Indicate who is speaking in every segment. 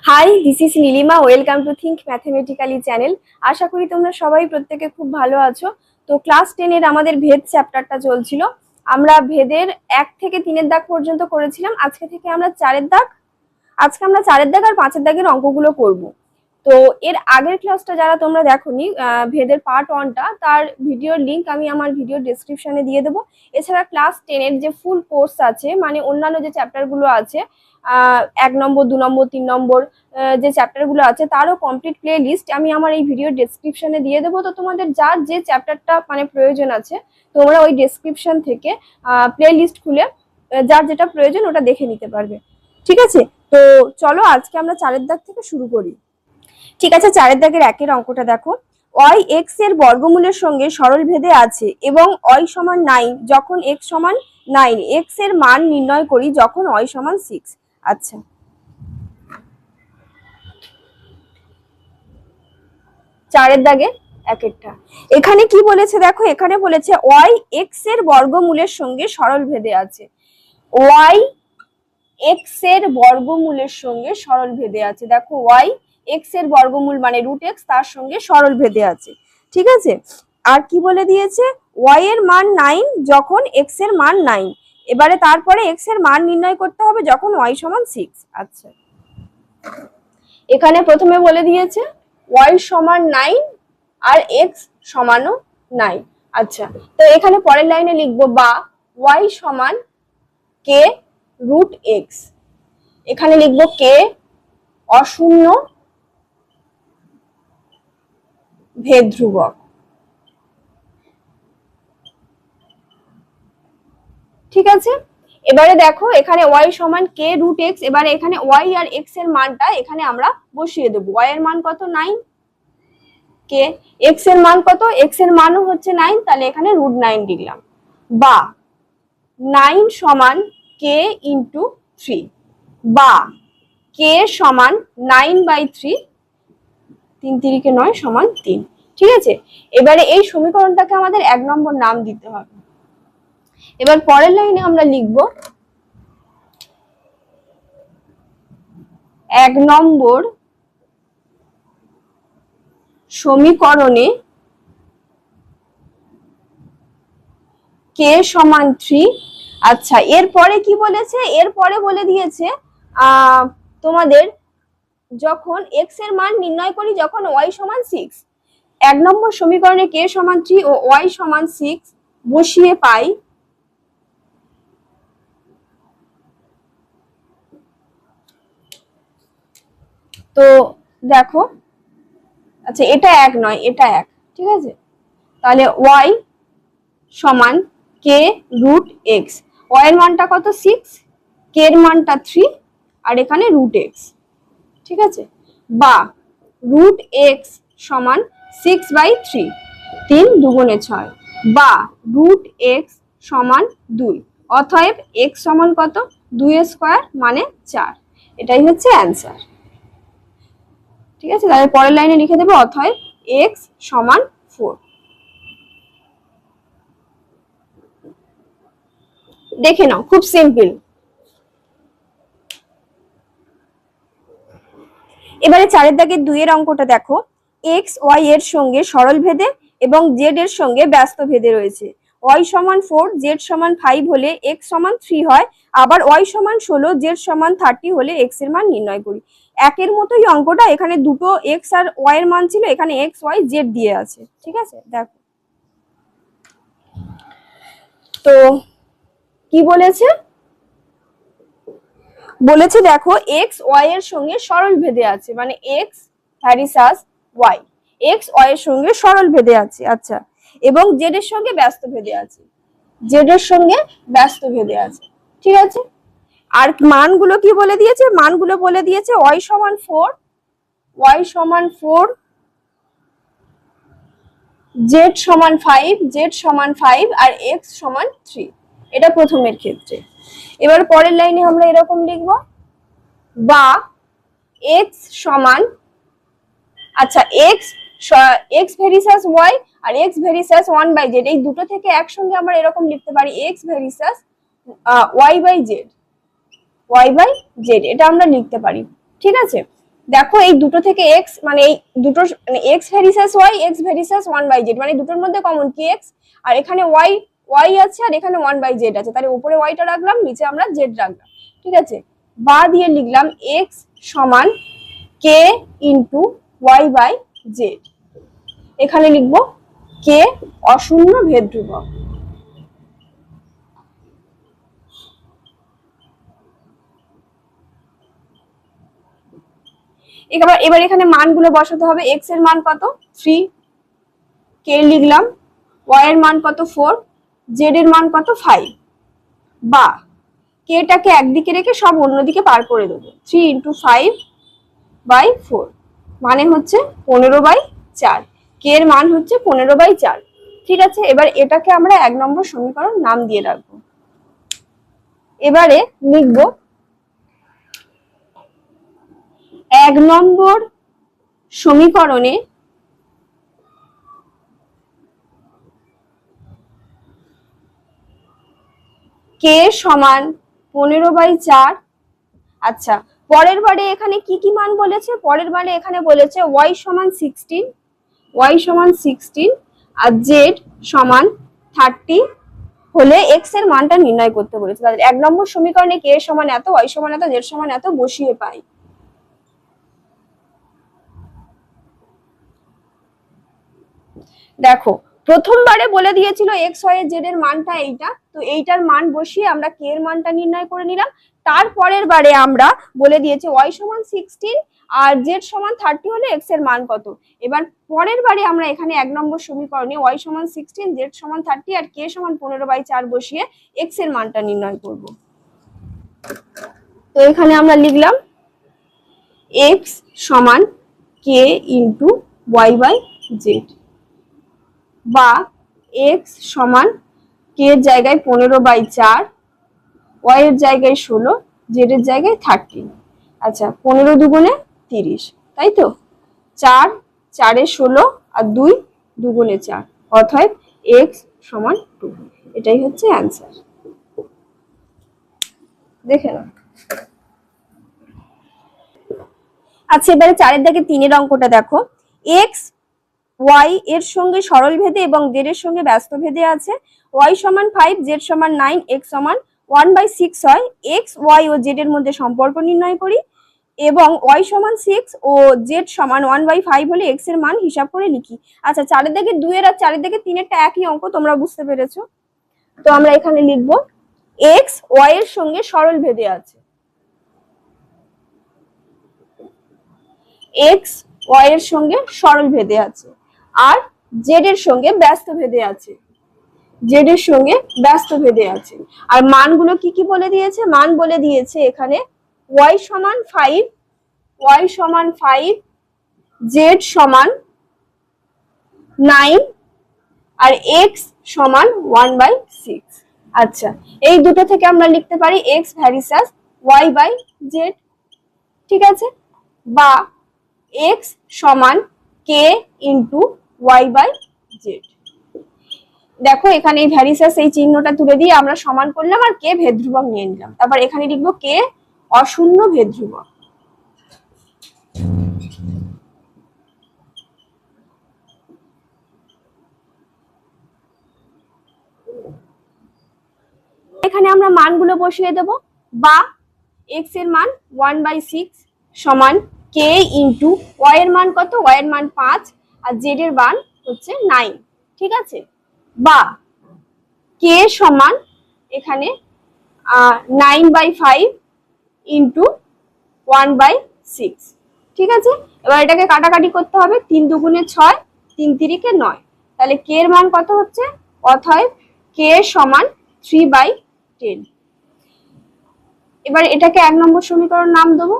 Speaker 1: High, this is Nilima. Welcome to think mathematically channel. আশা করি তোমরা সবাই প্রত্যেকে খুব ভালো আছো। তো ক্লাস 10 এর আমাদের ভেদ চ্যাপ্টারটা চলছিল। আমরা ভেদের 1 থেকে 3-এর দাগ পর্যন্ত করেছিলাম। আজকে থেকে আমরা 4-এর দাগ, আমরা 4-এর দাগ আর 5-এর দাগের অঙ্কগুলো করব। তো এর আগের ক্লাসটা যারা তোমরা দেখোনি, ভেদের পার্ট 1টা, তার ভিডিওর লিংক আমি আমার ভিডিও ডেসক্রিপশনে দিয়ে দেবো। এছাড়া ক্লাস 10-এর যে ফুল কোর্স আছে, মানে অন্যান্য যে চ্যাপ্টারগুলো আছে, 1 নম্বর, 2 নম্বর, 3 নম্বর যে চ্যাপ্টারগুলো আছে, তারও কমপ্লিট প্লে লিস্ট আমি আমার এই ভিডিও ডেসক্রিপশনে দিয়ে দেবো। তো তোমাদের যার যে চ্যাপ্টারটা মানে প্রয়োজন আছে, তোমরা ওই ডেসক্রিপশন থেকে প্লে লিস্ট খুলে যার যেটা প্রয়োজন ওটা দেখে নিতে পারবে। ঠিক আছে, তো চলো আজকে আমরা 4-এর দাগ থেকে শুরু করি। ঠিক আছে, 4-এর দাগের 1-এর অঙ্কটা দেখো। y x এর বর্গমূলের সঙ্গে সরল ভেদে আছে এবং y সমান 9 যখন x সমান 9, x এর মান নির্ণয় করি যখন y সমান 6। আচ্ছা, 4-এর দাগে 1-এরটা এখানে কি বলেছে দেখো, এখানে বলেছে y x এর বর্গমূলের সঙ্গে সরল ভেদে আছে। y x এর বর্গমূলের সঙ্গে সরল ভেদে আছে। দেখো, y x এর বর্গমূল মানে √x, তার সঙ্গে সরল ভেদে আছে। ঠিক আছে, আর কি বলে দিয়েছে, y এর মান 9 যখন x এর মান 9। এবারে তারপরে x এর মান নির্ণয় করতে হবে যখন y সমান 6। আচ্ছা, এখানে প্রথমে বলে দিয়েছে y সমান 9 আর x সমানও 9। আচ্ছা, তো এখানে পরের লাইনে লিখবো বা y সমান k √x। এখানে লিখবো k অশূন্য ভেদ ধ্রুবক। ঠিক আছে, এবারে দেখো এখানে y সমান k √x। এবারে এখানে y আর x এর মানটা এখানে আমরা বসিয়ে দেবো। y এর মান কত? 9। k, x এর মান কত? x এর মানও হচ্ছে 9, তাহলে এখানে √9 লিখলাম। বা 9 সমান k ইন্টু 3, বা k সমান 9/3, 3 3 9 সমান 3। ঠিক আছে, এবারে এই সমীকরণটাকে আমাদের 1 নম্বর নাম দিতে হবে। এবার পরের লাইনে আমরা লিখব 1 নম্বর সমীকরণে k সমান 3। আচ্ছা, এরপরে কি বলেছে? এরপরে বলে দিয়েছে তোমাদের যখন x এর মান নির্ণয় করি যখন y সমান 6। 1 নম্বর সমীকরণে k সমান 3 ও y সমান 6 বসিয়ে পাই তো দেখো, আচ্ছা এটা 1 নয়, এটা 1। ঠিক আছে, তাহলে y সমান k √x। y এর মানটা কত? 6, k এর মানটা 3, আর এখানে √x। ঠিক আছে, বা √x সমান 6/3, 3 2 6, বা √x সমান 2। অতএব x সমান কত? 2² মানে 4। এটাই হচ্ছে অ্যান্সার। ঠিক আছে, তাহলে পরের লাইনে লিখে দেবো অতএব x সমান 4। দেখে নাও, খুব সিম্পল। এবারে 4-এর দাগের 2-এর অঙ্কটা দেখো। x y এর সঙ্গে সরল ভেদে এবং z এর সঙ্গে ব্যস্ত ভেদে রয়েছে। y সমান 4, z সমান 5 হলে x সমান 3 হয়। আবার y সমান 16, z সমান 30 হলে x এর মান নির্ণয় করি। একের মতোই অঙ্কটা, এখানে দুটো x আর y এর মান ছিল, এখানে x y z দিয়ে আছে। ঠিক আছে, দেখো তো কি বলেছে, বলেছে দেখো x y এর সঙ্গে সরল ভেদে আছে, মানে x versus y, x y এর সঙ্গে সরল ভেদে আছে। আচ্ছা, এবং z এর সঙ্গে ব্যস্ত ভেদে আছে, z এর সঙ্গে ব্যস্ত ভেদে আছে। ঠিক আছে, আর মানগুলো কি বলে দিয়েছে? মানগুলো বলে দিয়েছে y সমান 4, y সমান 4, z সমান 5, z সমান 5, আর x সমান 3। এটা প্রথমের ক্ষেত্রে। এবার পরের লাইনে আমরা এরকম লিখব বা x সমান, আচ্ছা x ভেরিসাস y আর x ভেরিসাস 1/z, এই দুটো থেকে একসঙ্গে আমরা এরকম লিখতে পারি x ভেরিসাস y/z, এটা আমরা লিখতে পারি। ঠিক আছে, দেখো এই দুটো থেকে এক্স মানে এই দুটো মানে এক্স ভেরিসাস ওয়াই, এক্স ভেরিসাস 1/z, মানে দুটোর মধ্যে কমন কি এক্স, আর এখানে ওয়াই ওয়াই আছে আর এখানে 1/z আছে, তাহলে উপরে ওয়াইটা রাখলাম, নিচে আমরা জেড রাখলাম। ঠিক আছে, বা দিয়ে লিখলাম এক্স সমান k into y by Z. এখানে লিখবো কে অশূন্য ভেদ ধ্রুবক। এবার এখানে মানগুলো বসাতে হবে। এক্স এর মান কত 3, কে লিখলাম, ওয়াই এর মান কত 4, জেড এর মান কত 5, বা কেটাকে একদিকে রেখে সব অন্যদিকে পার করে দেবো। 3 × 5/4 মানে হচ্ছে 15/4, কে এর মান হচ্ছে 15/4। ঠিক আছে, এবার এটাকে আমরা 1 নম্বর সমীকরণ নাম দিয়ে রাখবো। এবারে লিখবো 1 নম্বর সমীকরণে কে সমান 15/4। আচ্ছা, পরের বারে এখানে কি কি মান বলেছে? পরের বারে এখানে বলেছে ওয়াই সমান 16 আর জেড সমান 30 হলে এক্স এর মানটা নির্ণয় করতে বলেছে। তাহলে 1 নম্বর সমীকরণে কে সমান এত, ওয়াই সমান এত, জেড সমান এত বসিয়ে পাই। দেখো প্রথমবারে বলে দিয়েছিল এক্স ওয়াই জেড এর মানটা এইটা, তো এইটার মান বসিয়ে আমরা কে এর মানটা নির্ণয় করে নিলাম। তারপরের বারে আমরা বলে দিয়েছে ওয়াই সমান 16 আর জেড সমান 30 হলে এক্স এর মান কত। এবার পরের বারে আমরা এখানে 1 নম্বর সমীকরণে ওয়াই সমান 16, জেড সমান 30 আর কে সমান 15/4 বসিয়ে এক্স এর মানটা নির্ণয় করব। তো এখানে আমরা লিখলাম এক্স সমান k into y by Z, বা এক্স সমান কে এর জায়গায় 15/4, ওয়াই এর জায়গায় 16, জেড এর জায়গায় 30। আচ্ছা, 15 দুগুণে 30, তাই তো, 4 4 এ 16 আর 2 দুগুণে 4, অর্থাৎ এক্স সমান 2। এটাই হচ্ছে অ্যান্সার। দেখে নাও। আচ্ছা, এবারে 4 দাগে 3 অঙ্কটা দেখো। এক্স ওয়াই এর সঙ্গে সরল ভেদে এবং জেড এর সঙ্গে ব্যস্ত ভেদে আছে। ওয়াই সমান 5, জেড সমান 9, এক্স সমান 1/6 হয়। এক্স ওয়াই ও জেড এর মধ্যে সম্পর্ক নির্ণয় করি এবং ওয়াই সমান 6 ও জেড সমান 1/5 হলে এক্স এর মান হিসাব করে লিখি। আচ্ছা, 4 দাগে 2 এর আর 4 দাগে 3 এরটা একই অঙ্ক, তোমরা বুঝতে পেরেছো। তো আমরা এখানে লিখবো এক্স ওয়াই এর সঙ্গে সরল ভেদে আছে, এক্স ওয়াই এর সঙ্গে সরল ভেদে আছে, আর জেড এর সঙ্গে ব্যস্ত ভেদে আছে, জেড এর সঙ্গে ব্যস্ত ভেদে আছে। আর মানগুলো কি কি বলে দিয়েছে? মান বলে দিয়েছে এখানে ওয়াই সমান 5, ওয়াই সমান 5, জেড সমান 9 আর এক্স সমান 1/6। আচ্ছা, এই দুটো থেকে আমরা লিখতে পারি x varies as y by z. ঠিক আছে, বা এক্স সমান k into y by z. দেখো এখানে এই ভ্যারিসাস এই চিহ্নটা তুলে দিয়ে আমরা সমান করলাম আর কে ভেদ ধ্রুবক নিয়ে নিলাম। তারপর এখানে লিখবো কে অশূন্য ভেদ ধ্রুবক। এখানে আমরা মানগুলো বসিয়ে দেব, বা এক্স এর মান 1/6 সমান কে ইন্টু ওয়াই এর মান কত, ওয়াই এর মান 5 আর জেড এর মান হচ্ছে 9। ঠিক আছে, বা কে সমান এখানে 9/5 ইন্টু 1/6। ঠিক আছে, এবার এটাকে কাটাকাটি করতে হবে। 3 দুগুণে 6, 3 তিরিকে 9, তাহলে কে এর মান কত হচ্ছে, অতএব কে সমান 3/10। এবার এটাকে 1 নম্বর সমীকরণ নাম দেবো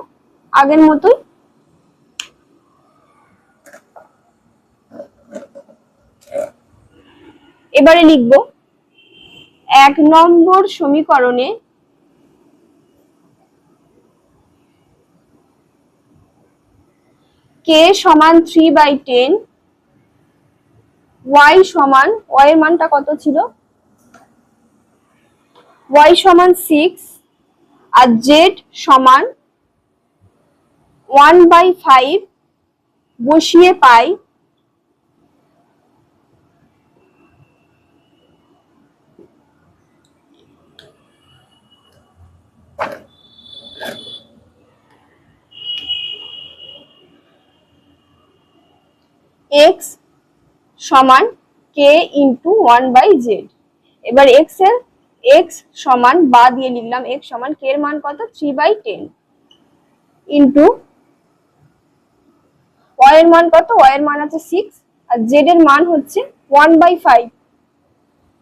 Speaker 1: আগের মতোই। এবারে লিখব 1 নম্বর সমীকরণে কে সমান 3/10, ওয়াই সমান, ওয়াই এর মানটা কত ছিল, ওয়াই সমান 6 আর জেড সমান 1/5 বসিয়ে পাই x সমান k ইন্টু 1/z। এবার x এর x সমান বা দিয়ে লিখলাম x সমান k এর মান কত 3/10 ইন্টু y এর মান কত, y এর মান আছে 6 আর z এর মান হচ্ছে 1/5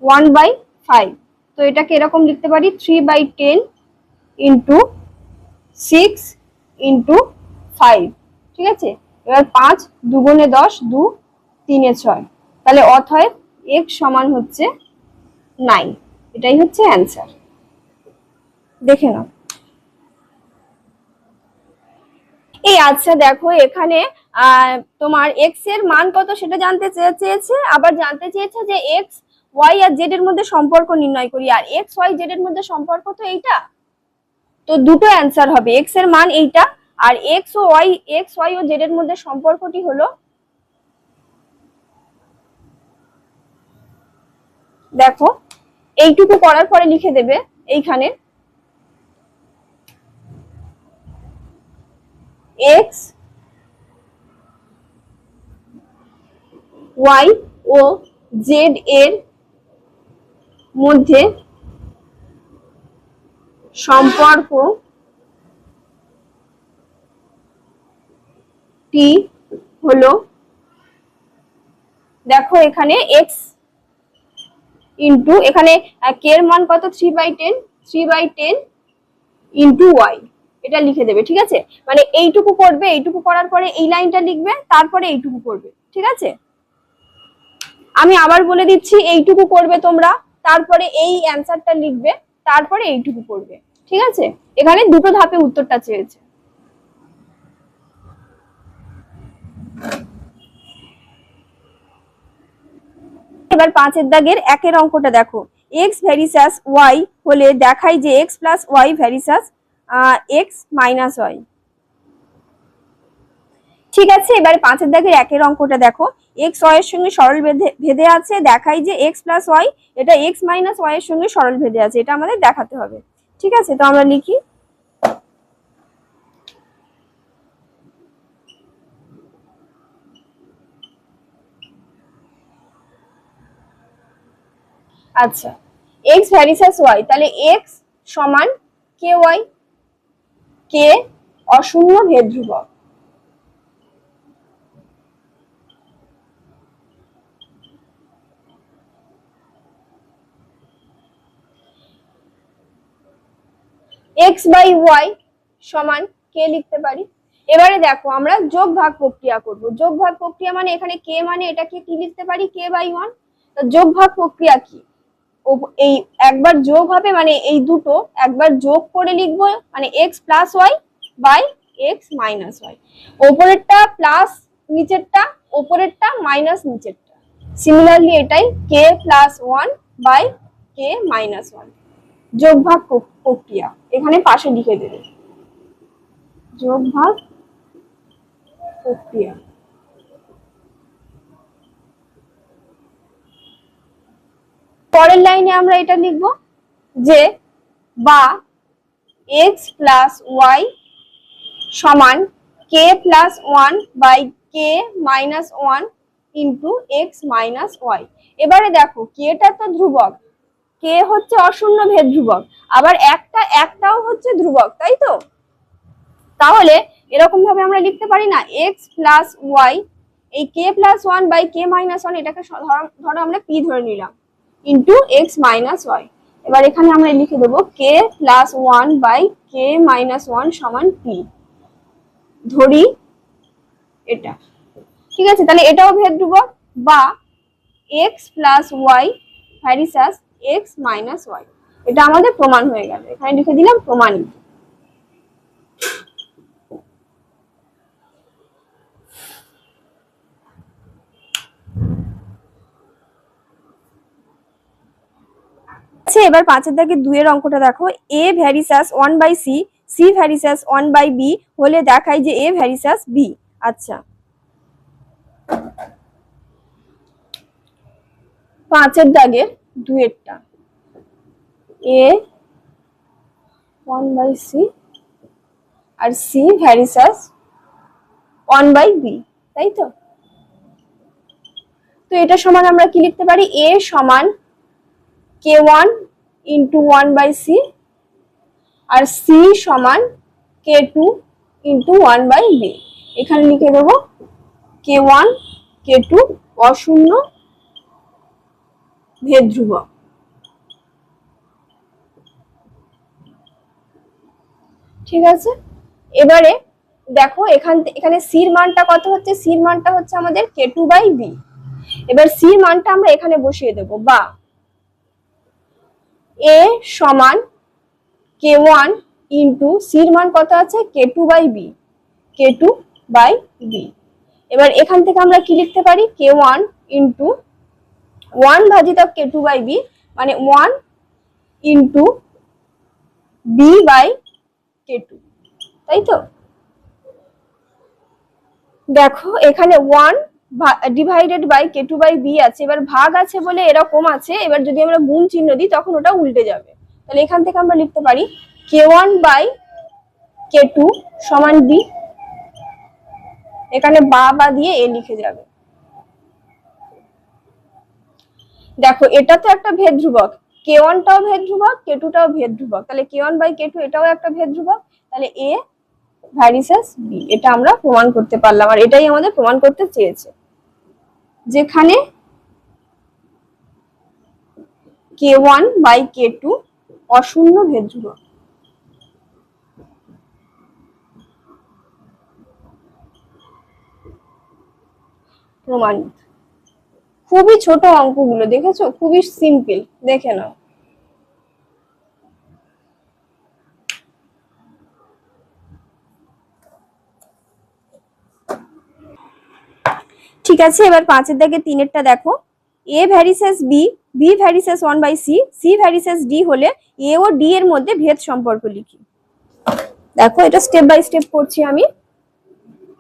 Speaker 1: 1/5। তো এটাকে এরকম লিখতে পারি 3/10 ইন্টু 6 ইন্টু 5। ঠিক আছে, এবার 5 দুগুণে 10, 2 3 6, তাহলে অতএব x সমান হচ্ছে 9। এটাই হচ্ছে অ্যান্সার। দেখে নাও। এই আচ্ছা দেখো এখানে তোমার x এর মান কত সেটা জানতে চেয়েছে, আবার জানতে চেয়েছে যে x y আর z এর মধ্যে সম্পর্ক নির্ণয় করি, আর x y z এর মধ্যে সম্পর্ক তো এইটা, তো দুটো অ্যান্সার হবে, x এর মান এইটা আর x y ও z এর মধ্যে সম্পর্কটি হলো, দেখো এইটুকু করার পরে লিখে দেবে এইখানে x y ও z এর মধ্যে সম্পর্ক টি হলো, দেখো এখানে x ইন্টু এখানে k এর মান কত 3/10 ইন্টু y, এটা লিখে দেবে। ঠিক আছে, মানে এইটুকু করবে, এইটুকু করার পরে এই লাইনটা লিখবে, তারপরে এইটুকু করবে। ঠিক আছে, আমি আবার বলে দিচ্ছি, এইটুকু করবে তোমরা, তারপরে এই অ্যান্সারটা লিখবে, তারপরে এইটুকু করবে। ঠিক আছে, এখানে দুটো ধাপে উত্তরটা চেয়েছে। এবার 5 দাগের 1 অঙ্কটা দেখো, x ভেরিসাস y হলে দেখাই যে x plus y ভেরিসাস x minus y। ঠিক আছে, এবারে 5 দাগের 1 অঙ্কটা দেখো, x y এর সঙ্গে সরল ভেদে আছে, দেখাই যে x প্লাস y এটা x মাইনাস y এর সঙ্গে সরল ভেদে আছে, এটা আমাদের দেখাতে হবে। ঠিক আছে, তো আমরা লিখি আচ্ছা x ভেরিসাস y, তাহলে x সমান ky, k অশূন্য ভেদ ধ্রুবক, x বাই y সমান k লিখতে পারি। এবারে দেখো আমরা যোগ ভাগ প্রক্রিয়া করব, যোগ ভাগ প্রক্রিয়া মানে এখানে k মানে এটাকে কি লিখতে পারি k বাই 1। তো যোগ ভাগ প্রক্রিয়া কি, এই একবার যোগ হবে মানে এই দুটো একবার যোগ করে লিখবো, মানে x plus y by x minus y, ওপরেরটা প্লাস নিচেরটা, ওপরেরটা মাইনাস নিচেরটা। সিমিলারলি এটাই k plus 1 by k minus 1, যোগ ভাগ প্রক্রিয়া এখানে পাশে লিখে দেবে, যোগ ভাগ প্রক্রিয়া। পরের লাইনে আমরা এটা লিখব যে বা x প্লাস ওয়াই সমান k plus 1 by k minus 1 into x minus y. এবারে দেখো কেটা তো ধ্রুবক, k হচ্ছে অশূন্য ভেদ ধ্রুবক, আবার একটাও হচ্ছে ধ্রুবক, তাই তো, তাহলে এরকম ভাবে আমরা লিখতে পারি না x প্লাস ওয়াই, এই k plus 1 by k minus 1 এটাকে ধরো আমরা p ধরে নিলাম ইন্টু x মাইনাস ওয়াই। এবার এখানে আমরা লিখে দেবো k plus 1 by k minus 1 সমান p, ধরি এটা। ঠিক আছে, তাহলে এটাও ভেদ ধ্রুবক, বা x plus y varies as x minus y, এটা আমাদের প্রমাণ হয়ে গেল, এখানে লিখে দিলাম প্রমাণিত। এবার 5 দাগে 2 অঙ্কটা দেখো, a ভ্যারিসাস 1/c সি ভ্যারিসাস 1/b হলে দেখায় যে এ ভ্যারিসাস বি। আচ্ছা, 5 দাগের 2 এ 1/c আর সি ভ্যারিসাস 1/b, তাই তো? তো এটা সমান আমরা কি লিখতে পারি? এ সমান k1 ইন্টু 1/c আর সি সমান k2 ইন্টু 1/b। এখানে লিখে দেবো k1 k2 অশূন্য ভেদ ধ্রুবক। ঠিক আছে, এবারে দেখো এখানে সির মানটা কত হচ্ছে? সির মানটা হচ্ছে আমাদের k2/b। এবার সির মানটা আমরা এখানে বসিয়ে দেব, বা a সমান k1 ইন্টু সির মান কত আছে? k2/b, k2/b। এবার এখান থেকে আমরা কি লিখতে পারি? k1 ইন্টু 1 ভাজিতক k2/b মানে 1 ইন্টু b/k2, তাই তো? দেখো এখানে 1 ডিভাইডেড বাই k2/b আছে, এবার ভাগ আছে বলে এরকম আছে, এবার যদি আমরা গুণ চিহ্ন দিই তখন ওটা উল্টে যাবে। তাহলে এখান থেকে আমরা লিখতে পারি k1/k2 সমান b। এখানে বা দিয়ে এ লিখে যাবে। দেখো এটা তো একটা ভেদ ধ্রুবক, k1 টাও ভেদ ধ্রুবক, k2 টাও ভেদ ধ্রুবক, তাহলে k1/k2 এটাও একটা ভেদ ধ্রুবক, তাহলে এ ভ্যারিসাস বি। এটা আমরা প্রমাণ করতে পারলাম, আর এটাই আমাদের প্রমাণ করতে চেয়েছে, যেখানে k1/k2 অশূন্য ভেদ ধ্রুবক। প্রমাণিত। খুবই ছোট অঙ্কগুলো, দেখেছো? খুবই সিম্পল, দেখে নাও। ঠিক আছে, এবার 5 দাগে 3 দেখো, এ ভ্যারিসাস বি, বি ভ্যারিসাস 1/c, c varies as d এ ও ডি এর মধ্যে ভেদ সম্পর্ক লিখি। দেখো এটা স্টেপ বাই স্টেপ করছি আমি।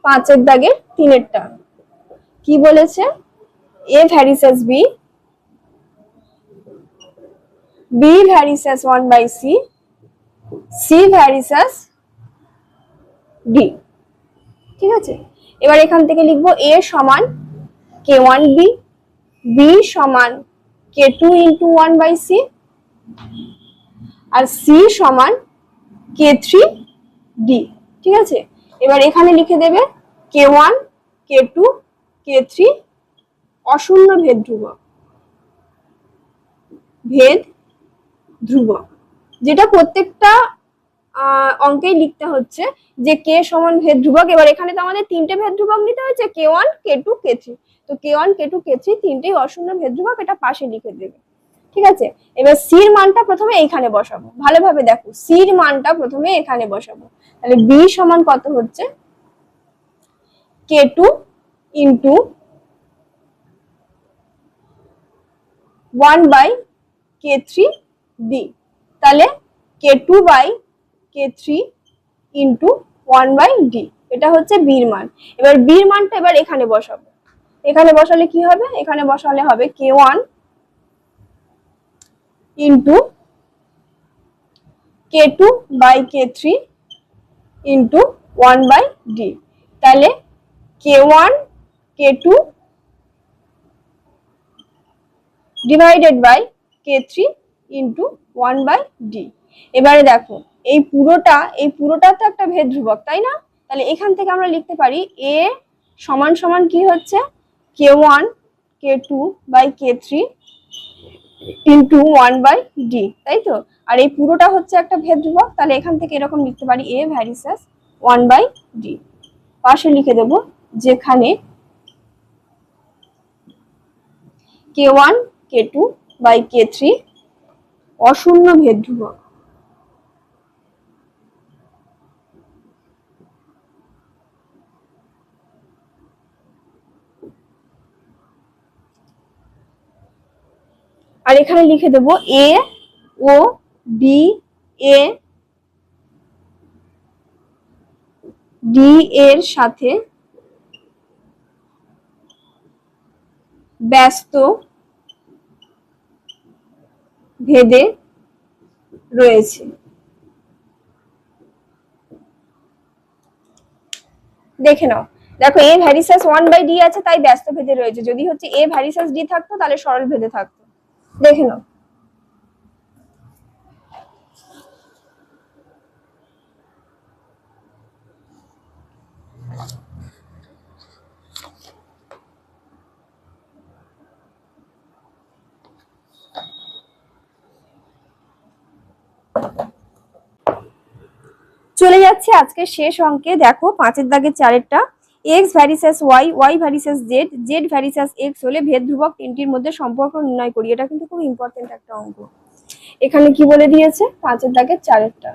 Speaker 1: 5 দাগে 3 কি বলেছে? এ ভ্যারিসাস বি, বি ভ্যারিসাস 1/c, c varies as. D আছে, এবার এখান থেকে লিখবো এ সমান k1b, বি সমান k2 ইন্টু 1/c আর সি সমান k3d। ঠিক আছে, এবার এখানে লিখে দেবে k1 k2 k3 অশূন্য ভেদ ধ্রুবক, ভেদ ধ্রুবক, যেটা প্রত্যেকটা অঙ্কেই লিখতে হচ্ছে যে কে সমান ভেদ ধ্রুবক। এবার এখানে তো আমাদের 3টে ভেদ ধ্রুবক নিতে হয়েছে, k1 k2 k3, তো k1 k2 k3 তিনটেই অশূন্য ভেদ ধ্রুবক, এটা পাশে লিখে দেবে। ঠিক আছে, এবার সির মানটা প্রথমে এইখানে বসাবো, ভালোভাবে দেখো, সির মানটা প্রথমে এখানে বসাবো। তাহলে বি সমান কত হচ্ছে? k2 ইন্টু 1/k3d, তাহলে k2/k3 ইন্টু 1/d, এটা হচ্ছে বির মান। এবার বির মানটা এবার এখানে বসাবো। এখানে বসালে কি হবে? এখানে বসালে হবে k1 into k2/k3 into 1/d, তাহলে k1 k2 divided by k3 into 1/d। এবারে দেখো এই পুরোটা তো একটা ভেদ ধ্রুবক, তাই না? তাহলে এখান থেকে আমরা লিখতে পারি a সমান সমান কি হচ্ছে? k1 k2/k3 ইন্টু 1/d, তাই তো? আর এই পুরোটা হচ্ছে একটা ভেদ ধ্রুবক, তাহলে এখান থেকে এরকম লিখতে পারি a ভ্যারিসাস 1/d। পাশে লিখে দেব, যেখানে k1 k2/k3 অশূন্য ভেদ ধ্রুবক। আর এখানে লিখে দেব a ও b, a ডি এর সাথে ব্যস্ত ভেদে রয়েছে। দেখে নাও, দেখো এ ভ্যারিসাস 1/d আছে তাই ব্যস্ত ভেদে রয়েছে, যদি হচ্ছে এ ভ্যারিসাস ডি থাকতো তাহলে সরল ভেদে থাকতো। দেখে নাও। চলে যাচ্ছে আজকের শেষ অঙ্কে। দেখো 5-এর দাগের 4-এরটা, x varies as y, y varies as z, z varies as x হলে ভেদ ধ্রুবক তিনটির মধ্যে সম্পর্ক নির্ণয় করি। এটা কিন্তু খুব ইম্পর্টেন্ট একটা অঙ্ক। এখানে কি বলে দিয়েছে 5-এর দাগের 4-এরটা,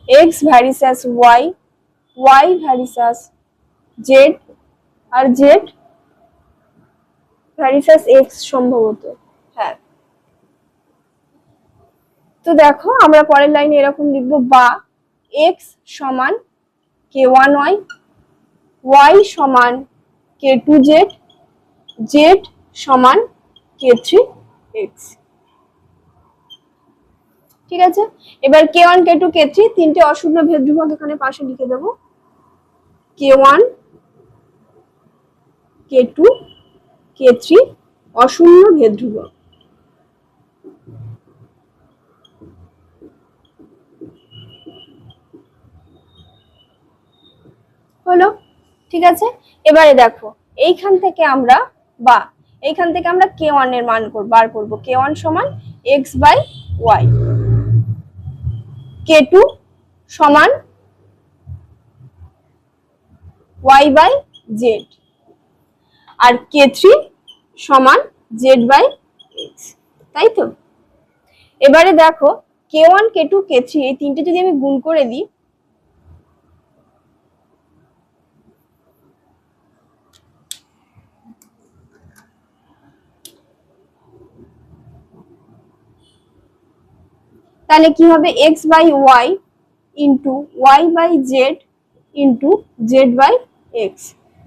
Speaker 1: x varies as y, y varies as z, আর জেড ভ্যারিসাস এক্স সম্ভবত। হ্যাঁ, তো দেখো আমরা পরের লাইনে এরকম লিখবো, বা এক্স সমান k1y, ওয়াই সমান k2z, জেড সমান k3x। ঠিক আছে, এবার k1 k2 k3 তিনটে অশূন্য ভেদ ধ্রুবক এখানে পাশে লিখে দেবো, k1 k2 k3 অশূন্য ভেদ ধ্রুবক। হলো, ঠিক আছে। এবারে দেখো এইখান থেকে আমরা k1 এর মান বার করব, k1 সমান x/y, k2 সমান y/z, আর k3 সমান z/x, তাই তো। এবারে দেখো k1 k2 k3 এই তিনটে যদি আমি গুণ করে দিই, তাহলে কি হবে, x/y into y/z into z/x।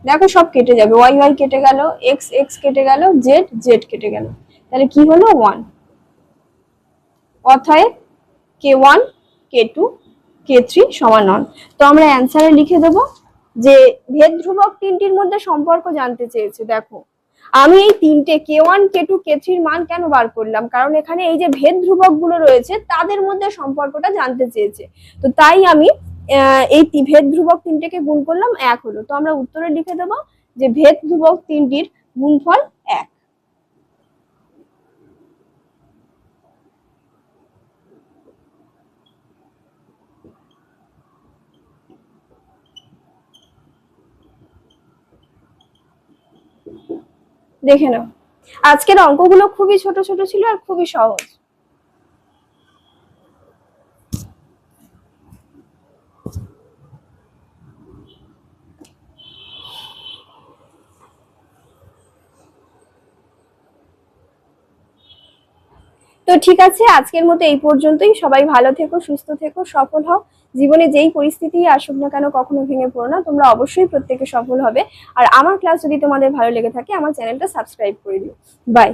Speaker 1: দেখো সব কেটে যাবে, y কেটে গেল, x কেটে গেল, z কেটে গেল, তাহলে কি হলো 1। অতএব k1 k2 k3 সমান 1। তো আমরা অ্যান্সারে লিখে দেব যে ভেদ ধ্রুবক তিনটির মধ্যে সম্পর্ক জানতে চেয়েছে। দেখো আমি এই তিনটে k1 k2 k3 এর মান কেন বার করলাম, কারণ এখানে এই যে ভেদ ধ্রুবক গুলো রয়েছে তাদের মধ্যে সম্পর্কটা জানতে চেয়েছে, তো তাই আমি এই ভেদ ধ্রুবক তিনটেকে গুণ করলাম, 1 হলো। তো আমরা উত্তরে লিখে দেব যে ভেদ ধ্রুবক তিনটির গুণফল 1। দেখে নাও, আজকের অঙ্কগুলো খুবই ছোট ছোট ছিল আর খুবই সহজ। তো ঠিক আছে, আজকের মতো এই পর্যন্তই। সবাই ভালো থেকো, সুস্থ থেকো, সফল হও। জীবনে যেই পরিস্থিতি আসুক না কেন কখনো ভেঙে পড়ো না, তোমরা অবশ্যই প্রত্যেকে সফল হবে। আর আমার ক্লাস যদি তোমাদের ভালো লেগে থাকে আমার চ্যানেলটা সাবস্ক্রাইব করে দিও। বাই।